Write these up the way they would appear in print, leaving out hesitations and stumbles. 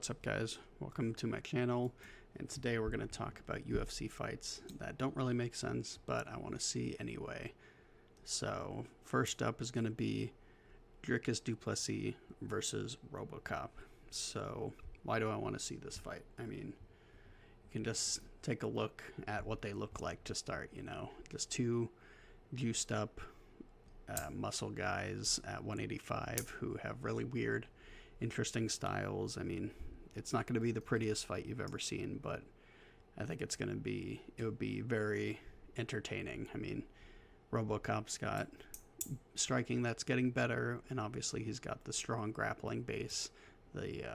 What's up, guys? Welcome to my channel, and today we're going to talk about UFC fights that don't really make sense, but I want to see anyway. So first up is going to be Dricus du Plessis versus RoboCop. So why do I want to see this fight? I mean, you can just take a look at what they look like to start, just two juiced up muscle guys at 185 who have really weird, interesting styles. I mean, it's not going to be the prettiest fight you've ever seen, but I think it would be very entertaining. I mean, RoboCop's got striking that's getting better, and obviously he's got the strong grappling base, the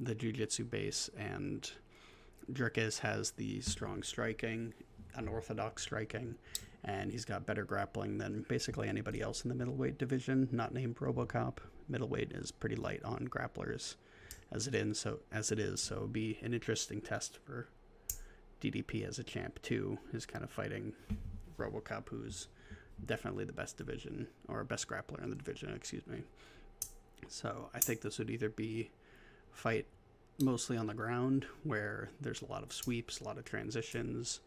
jiu-jitsu base, and Dricus has the strong striking, unorthodox striking, and he's got better grappling than basically anybody else in the middleweight division, not named RoboCop. Middleweight is pretty light on grapplers as it is, so it'll be an interesting test for DDP as a champ too, is kind of fighting RoboCop, who's definitely the best division, or best grappler in the division, excuse me. So I think this would either be a fight mostly on the ground where there's a lot of sweeps, a lot of transitions,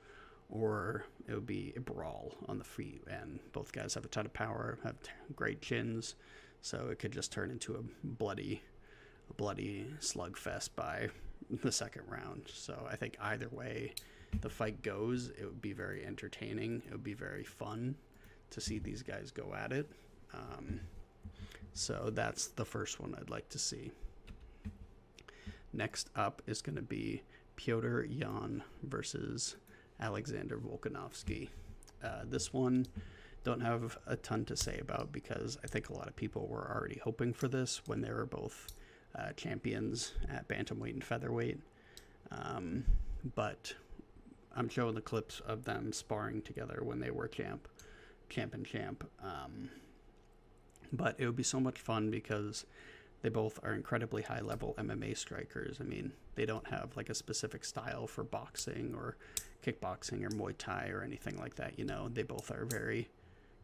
or it would be a brawl on the feet, and both guys have a ton of power, have great chins, so it could just turn into a bloody slugfest by the second round. So I think either way the fight goes, it would be very entertaining. It would be very fun to see these guys go at it. So that's the first one I'd like to see. Next up is going to be Petr Yan versus Alexander Volkanovski. This one don't have a ton to say about because I think a lot of people were already hoping for this when they were both champions at bantamweight and featherweight. But I'm showing the clips of them sparring together when they were champ. But it would be so much fun because they both are incredibly high-level MMA strikers. I mean, they don't have like a specific style for boxing or kickboxing or Muay Thai or anything like that. They both are very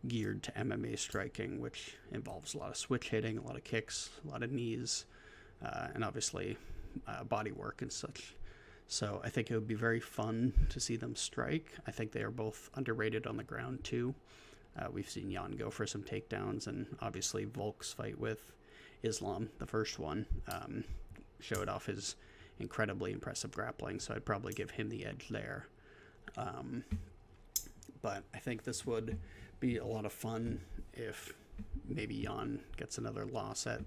geared to MMA striking, which involves a lot of switch hitting, a lot of kicks, a lot of knees, and obviously body work and such. So I think it would be very fun to see them strike. I think they are both underrated on the ground too. We've seen Jan go for some takedowns, and obviously Volk's fight with Islam, the first one, showed off his incredibly impressive grappling, so I'd probably give him the edge there. But I think this would be a lot of fun if maybe Jan gets another loss at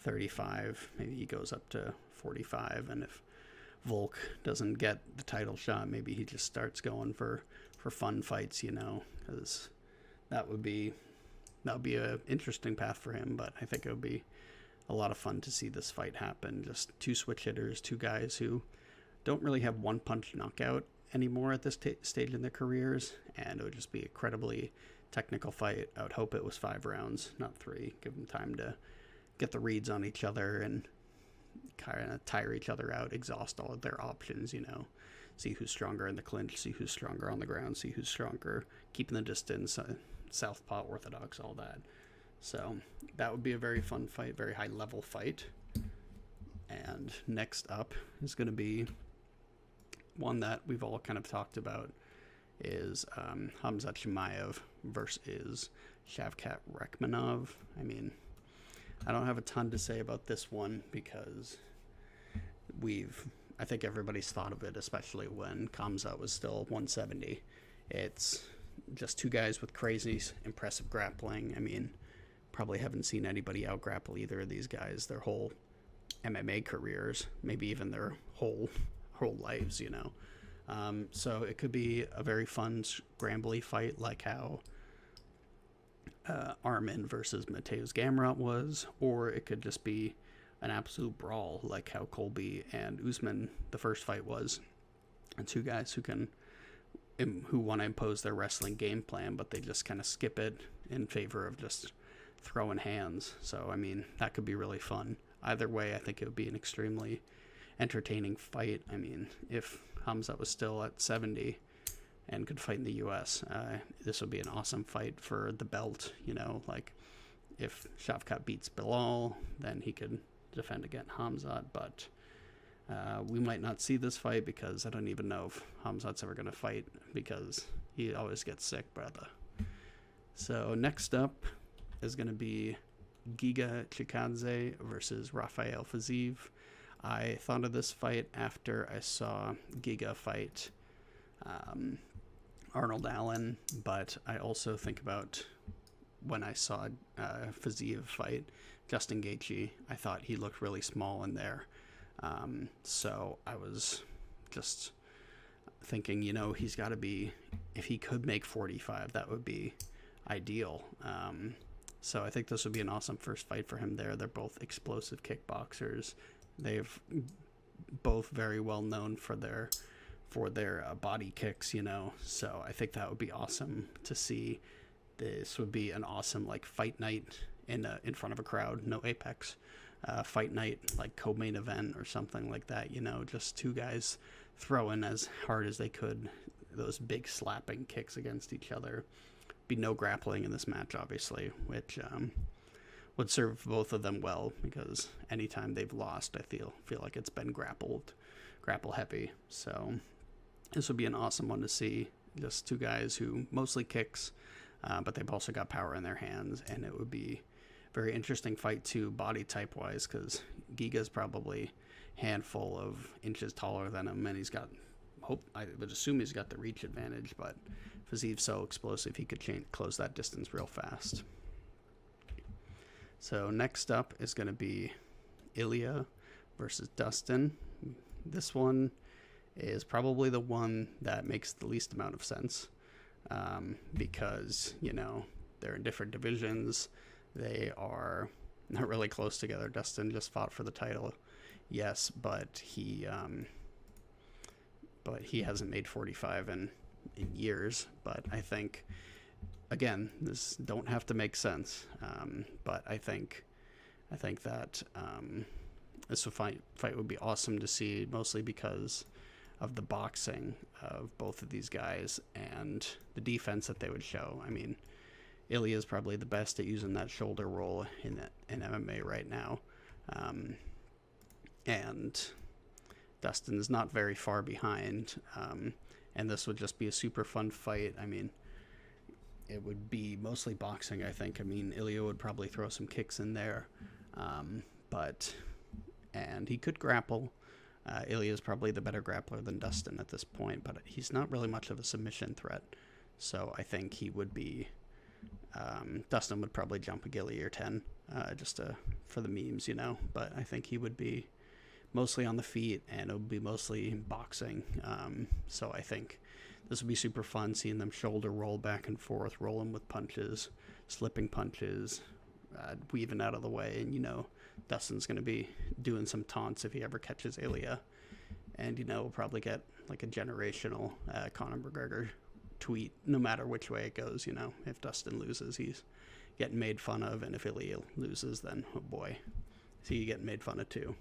35, maybe he goes up to 45, and if Volk doesn't get the title shot, maybe he just starts going for fun fights, because that would be an interesting path for him. But I think it would be a lot of fun to see this fight happen. Just two switch hitters, two guys who don't really have one punch knockout anymore at this stage in their careers, and it would just be an incredibly technical fight. I would hope it was 5 rounds, not 3. Give them time to get the reads on each other and kind of tire each other out, exhaust all of their options, see who's stronger in the clinch, see who's stronger on the ground, see who's stronger keeping the distance, southpaw, orthodox, all that. So that would be a very fun fight, very high level fight. And next up is going to be one that we've all kind of talked about, is Khamzat Chimaev versus Shavkat Rakhmonov. I mean, I don't have a ton to say about this one because I think everybody's thought of it, especially when Khamzat was still 170. It's just two guys with crazy impressive grappling. I mean, probably haven't seen anybody out grapple either of these guys their whole MMA careers, maybe even their whole lives, so it could be a very fun scrambly fight like how Armin versus Mateusz Gamrot was, or it could just be an absolute brawl like how Colby and Usman the first fight was, and two guys who want to impose their wrestling game plan, but they just kind of skip it in favor of just throwing hands. So I mean, that could be really fun. Either way, I think it would be an extremely entertaining fight. I mean, if Khamzat was still at 70 and could fight in the US, this would be an awesome fight for the belt. Like if Shavkat beats Bilal, then he could defend against Khamzat, but We might not see this fight because I don't even know if Hamzat's ever going to fight because he always gets sick, brother. So next up is going to be Giga Chikadze versus Rafael Fiziev. I thought of this fight after I saw Giga fight Arnold Allen, but I also think about when I saw Fiziev fight Justin Gaethje. I thought he looked really small in there. So I was just thinking, he's got to be, if he could make 45, that would be ideal. So I think this would be an awesome first fight for him there. They're both explosive kickboxers. They've both very well known for their body kicks, So I think that would be awesome to see. This would be an awesome fight night in front of a crowd, no Apex. Fight night, co-main event or something like that, just two guys throwing as hard as they could those big slapping kicks against each other. Be no grappling in this match, obviously, which would serve both of them well, because anytime they've lost, I feel like it's been grapple heavy. So this would be an awesome one to see. Just two guys who mostly kicks, but they've also got power in their hands, and it would be very interesting fight too, body type wise, because Giga's probably a handful of inches taller than him, and I would assume he's got the reach advantage, but Fiziev's so explosive he could close that distance real fast. So next up is going to be Ilya versus Dustin. This one is probably the one that makes the least amount of sense, because they're in different divisions. They are not really close together. Dustin just fought for the title, yes, but he hasn't made 45 in years. But I think, again, this don't have to make sense. But I think that this fight would be awesome to see, mostly because of the boxing of both of these guys and the defense that they would show. I mean, Ilya is probably the best at using that shoulder roll in MMA right now. And Dustin's not very far behind. And this would just be a super fun fight. I mean, it would be mostly boxing, I think. I mean, Ilya would probably throw some kicks in there. And he could grapple. Ilya is probably the better grappler than Dustin at this point, but he's not really much of a submission threat. So I think he would be... Dustin would probably jump a Gilly or 10 just for the memes, but I think he would be mostly on the feet, and it would be mostly boxing. So I think this would be super fun, seeing them shoulder roll back and forth, rolling with punches, slipping punches, weaving out of the way. And Dustin's going to be doing some taunts if he ever catches Ilya, and we'll probably get a generational Conor McGregor tweet, no matter which way it goes. If Dustin loses, he's getting made fun of, and if Ilya loses, then oh boy, is he getting made fun of too.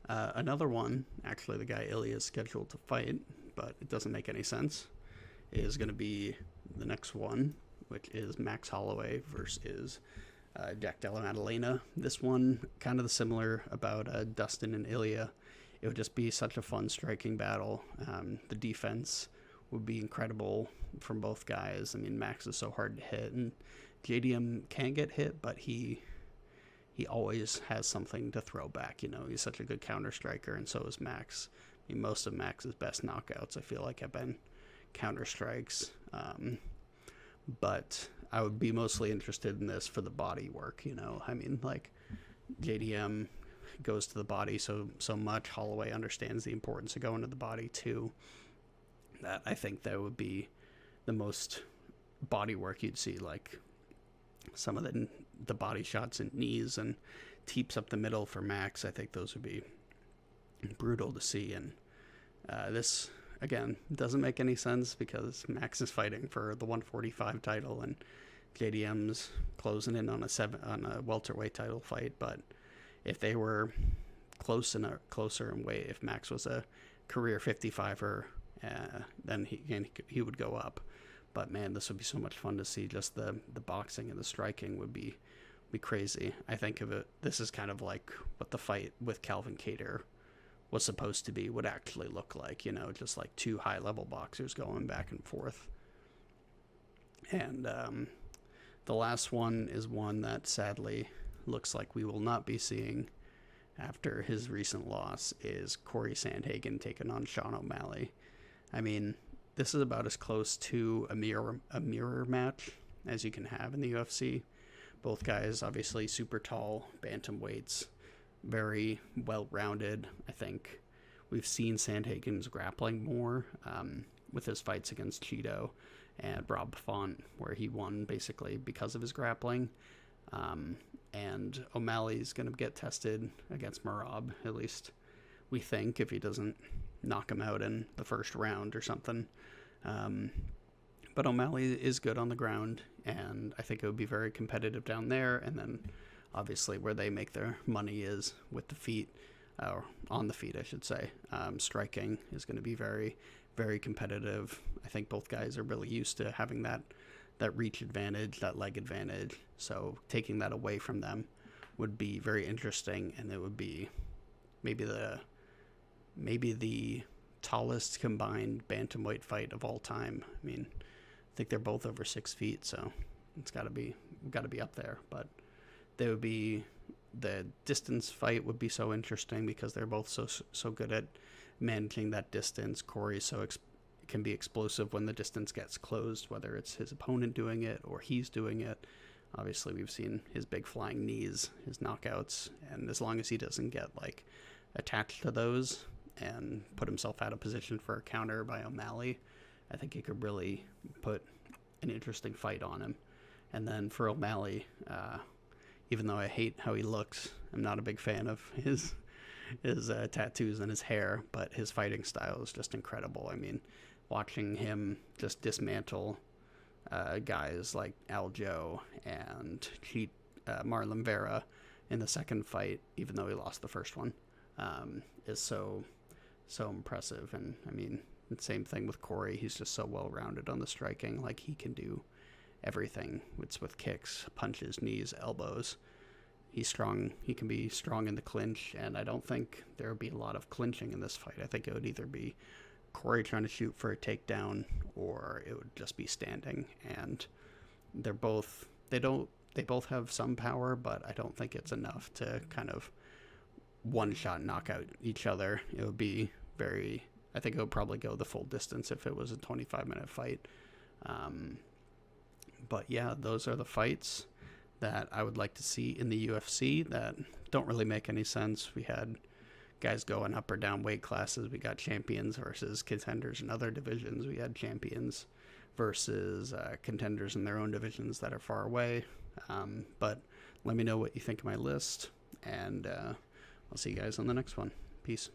Another one, actually the guy Ilya is scheduled to fight, but it doesn't make any sense, is going to be the next one, which is Max Holloway versus Jack Della Maddalena. This one kind of similar about Dustin and Ilya. It would just be such a fun striking battle. The defense would be incredible from both guys. I mean, Max is so hard to hit, and JDM can get hit, but he always has something to throw back. He's such a good counter striker, and so is Max. I mean, most of Max's best knockouts, I feel like, have been counter strikes. But I would be mostly interested in this for the body work. I mean, JDM goes to the body so much. Holloway understands the importance of going to the body too. That I think that would be the most body work you'd see, some of the body shots and knees and teeps up the middle for Max. I think those would be brutal to see. And this, again, doesn't make any sense because Max is fighting for the 145 title and JDM's closing in on a welterweight title fight. But if they were closer in weight, if Max was a career 55er, then he would go up. But man, this would be so much fun to see. Just the boxing and the striking would be crazy. I think of it. This is kind of like what the fight with Calvin Kattar was supposed to be would actually look like, just like two high level boxers going back and forth. And the last one is one that sadly looks like we will not be seeing after his recent loss, is Corey Sandhagen taking on Sean O'Malley. I mean, this is about as close to a mirror match as you can have in the UFC. Both guys obviously super tall bantamweights, very well-rounded. I think we've seen Sandhagen's grappling more with his fights against Cheeto and Rob Font, where he won basically because of his grappling. And O'Malley's going to get tested against Merab, at least we think, if he doesn't knock him out in the first round or something. But O'Malley is good on the ground, and I think it would be very competitive down there. And then obviously where they make their money is with the feet, or on the feet, I should say. Striking is going to be very, very competitive. I think both guys are really used to having that reach advantage, that leg advantage. So taking that away from them would be very interesting, and it would be maybe the tallest combined bantamweight fight of all time. I mean, I think they're both over 6 feet, so it's got to be up there. But the distance fight would be so interesting because they're both so good at managing that distance. Corey can be explosive when the distance gets closed, whether it's his opponent doing it or he's doing it. Obviously, we've seen his big flying knees, his knockouts, and as long as he doesn't get like attached to those and put himself out of position for a counter by O'Malley, I think he could really put an interesting fight on him. And then for O'Malley, even though I hate how he looks, I'm not a big fan of his tattoos and his hair, but his fighting style is just incredible. I mean, watching him just dismantle guys like Aljo and cheat Marlon Vera in the second fight, even though he lost the first one, is so impressive. And I mean, the same thing with Corey. He's just so well-rounded on the striking. Like, he can do everything. It's with kicks, punches, knees, elbows. He's strong. He can be strong in the clinch, and I don't think there would be a lot of clinching in this fight. I think it would either be Corey trying to shoot for a takedown, or it would just be standing. And they both have some power, but I don't think it's enough to kind of one-shot knock out each other. It would be I think it would probably go the full distance if it was a 25-minute fight. But yeah, those are the fights that I would like to see in the UFC that don't really make any sense. We had guys going up or down weight classes. We got champions versus contenders in other divisions. We had champions versus contenders in their own divisions that are far away. But let me know what you think of my list, and I'll see you guys on the next one. Peace.